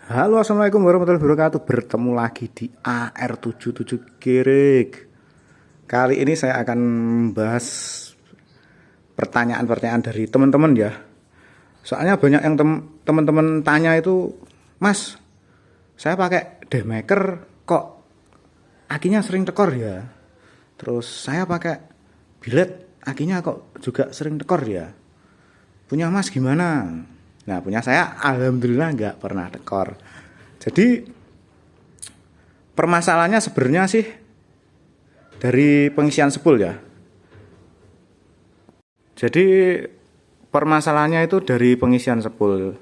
Halo, assalamualaikum warahmatullahi wabarakatuh. Bertemu lagi di AR77 Kirik. Kali ini saya akan membahas pertanyaan-pertanyaan dari teman-teman ya. Soalnya banyak yang teman-teman tanya itu, Mas, saya pakai demaker kok akinya sering tekor ya. Terus saya pakai billet akinya kok juga sering tekor ya. Punya Mas gimana? Nah, punya saya alhamdulillah nggak pernah tekor. Jadi permasalahannya sebenarnya sih dari pengisian spool ya. Jadi permasalahannya itu dari pengisian spool.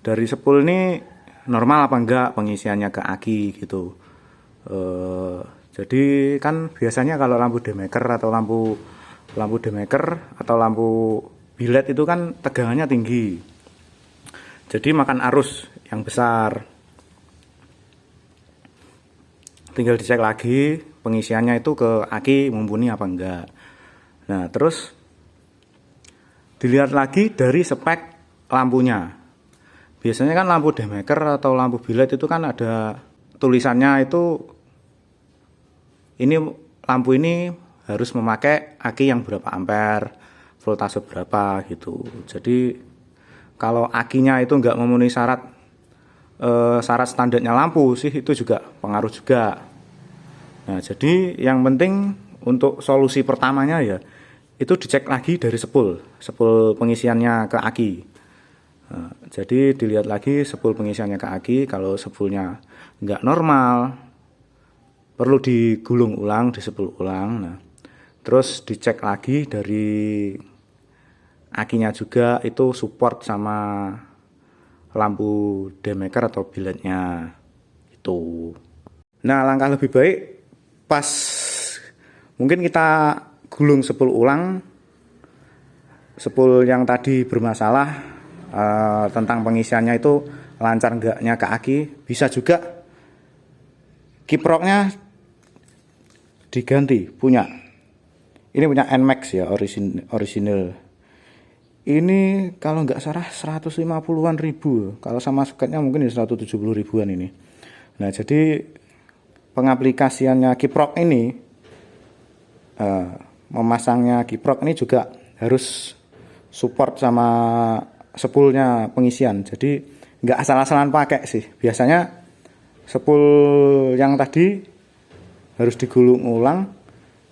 Dari spool ini normal apa enggak pengisiannya ke aki gitu. Jadi kan biasanya kalau lampu demaker atau lampu demaker atau lampu billet itu kan tegangannya tinggi. Jadi makan arus yang besar. Tinggal dicek lagi pengisiannya itu ke aki mumpuni apa enggak. Nah, terus dilihat lagi dari spek lampunya. Biasanya kan lampu demaker atau lampu billet itu kan ada tulisannya itu lampu ini harus memakai aki yang berapa ampere, voltase berapa gitu. Jadi kalau akinya itu nggak memenuhi syarat standarnya lampu sih, itu juga pengaruh juga. Nah, jadi yang penting untuk solusi pertamanya ya itu dicek lagi dari spool pengisiannya ke aki. Nah, jadi dilihat lagi spool pengisiannya ke aki. Kalau spoolnya nggak normal, perlu digulung ulang, dispool ulang. Nah, terus dicek lagi dari akinya juga itu support sama lampu demaker atau billetnya itu. Nah, langkah lebih baik pas mungkin kita gulung spool ulang, spool yang tadi bermasalah tentang pengisiannya itu lancar enggaknya ke aki, bisa juga kiproknya diganti punya. Ini punya NMAX ya, original. Ini kalau nggak salah 150-an ribu. Kalau sama soketnya mungkin 170 ribuan ini. Nah, jadi pengaplikasiannya kiprok ini, memasangnya kiprok ini juga harus support sama spoolnya pengisian. Jadi nggak asal-asalan pakai sih. Biasanya spool yang tadi harus digulung ulang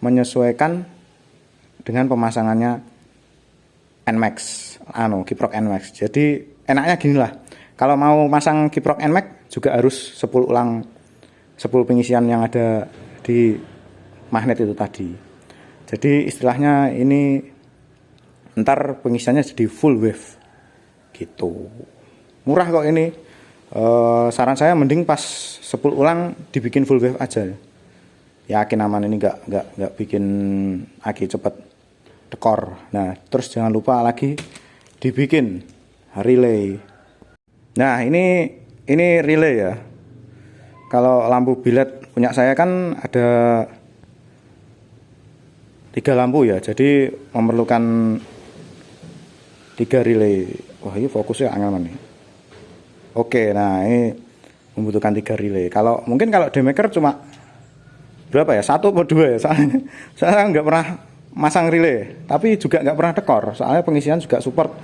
menyesuaikan dengan pemasangannya NMAX, kiprok NMAX. Jadi enaknya gini lah, kalau mau masang kiprok NMAX juga harus spool ulang spool pengisian yang ada di magnet itu tadi. Jadi istilahnya ini ntar pengisiannya jadi full wave gitu. Murah kok ini. Saran saya mending pas spool ulang dibikin full wave aja. Yakin aman, ini nggak bikin aki cepet tekor. Nah, terus jangan lupa lagi dibikin relay. Nah, ini relay ya. Kalau lampu billet punya saya kan ada 3 lampu ya, jadi memerlukan 3 relay. Wah, ini fokusnya angel nih. Oke, nah ini membutuhkan 3 relay. Kalau demaker cuma berapa ya, 1 atau 2 ya, soalnya saya nggak pernah masang relay, tapi juga nggak pernah tekor, soalnya pengisian juga support.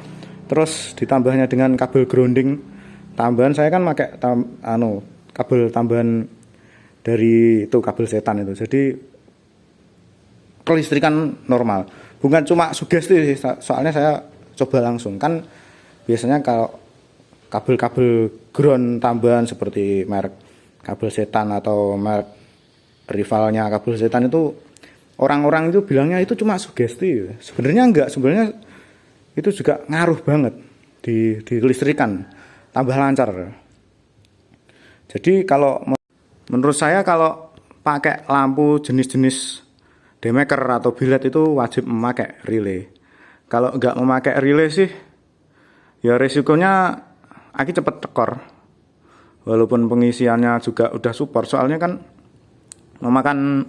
Terus ditambahnya dengan kabel grounding tambahan, saya kan pakai kabel tambahan dari itu kabel setan itu, jadi kelistrikan normal, bukan cuma sugesti. Soalnya saya coba langsung, kan biasanya kalau kabel-kabel ground tambahan seperti merek kabel setan atau merek rivalnya kabel setan itu, orang-orang itu bilangnya itu cuma sugesti. Sebenarnya enggak, sebenarnya itu juga ngaruh banget di listrikan, tambah lancar. Jadi kalau menurut saya kalau pakai lampu jenis-jenis demaker atau billet itu wajib memakai relay. Kalau enggak memakai relay sih ya resikonya aki cepet tekor. Walaupun pengisiannya juga udah support, soalnya kan memakan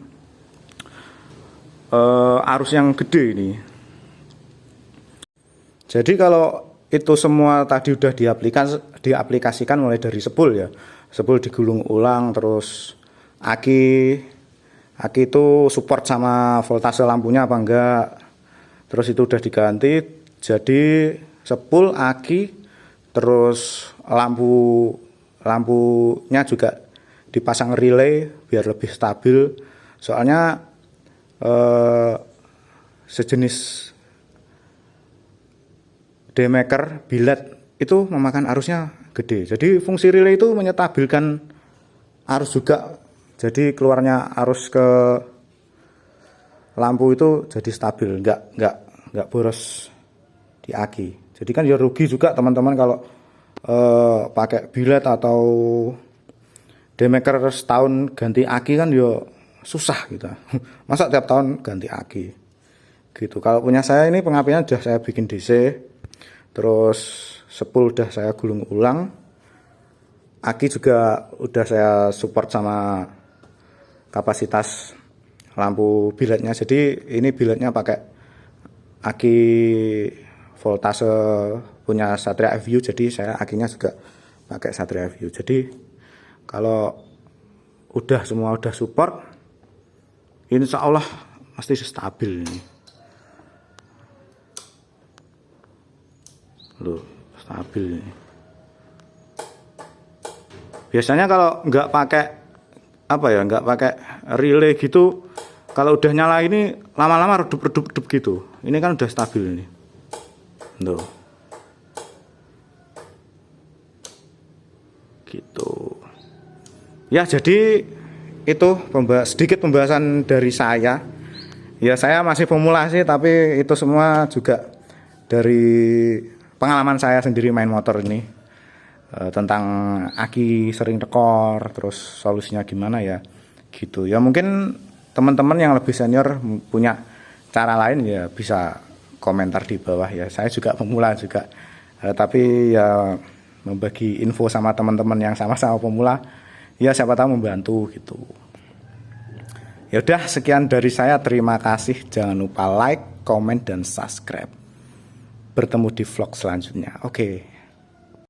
arus yang gede ini. Jadi kalau itu semua tadi udah diaplikasikan mulai dari sepul ya. Sepul digulung ulang, terus aki itu support sama voltase lampunya apa enggak. Terus itu udah diganti jadi sepul, aki, terus lampunya juga dipasang relay biar lebih stabil. Soalnya sejenis demaker billet itu memakan arusnya gede. Jadi fungsi relay itu menyetabilkan arus juga. Jadi keluarnya arus ke lampu itu jadi stabil, nggak boros di aki. Jadi kan ya rugi juga teman-teman kalau pakai billet atau demaker setahun ganti aki kan ya susah gitu. Masa tiap tahun ganti aki gitu. Kalau punya saya ini pengapian udah saya bikin DC, terus sepul udah saya gulung ulang, aki juga udah saya support sama kapasitas lampu billetnya. Jadi ini billetnya pakai aki voltase punya Satria FU, jadi saya akinya juga pakai Satria FU. Jadi kalau semua udah support, insya Allah pasti stabil ini. Loh, stabil ini. Biasanya kalau nggak pakai nggak pakai relay gitu, kalau udah nyala ini lama-lama redup gitu. Ini kan udah stabil ini. Tuh. Gitu. Ya, jadi itu sedikit pembahasan dari saya. Ya, saya masih pemula sih, tapi itu semua juga dari pengalaman saya sendiri main motor ini. Tentang aki sering tekor, terus solusinya gimana ya gitu. Ya mungkin teman-teman yang lebih senior punya cara lain ya bisa komentar di bawah ya. Saya juga pemula juga, tapi ya membagi info sama teman-teman yang sama-sama pemula ya siapa tahu membantu gitu. Ya udah, sekian dari saya, terima kasih. Jangan lupa like, comment, dan subscribe. Bertemu di vlog selanjutnya. Oke.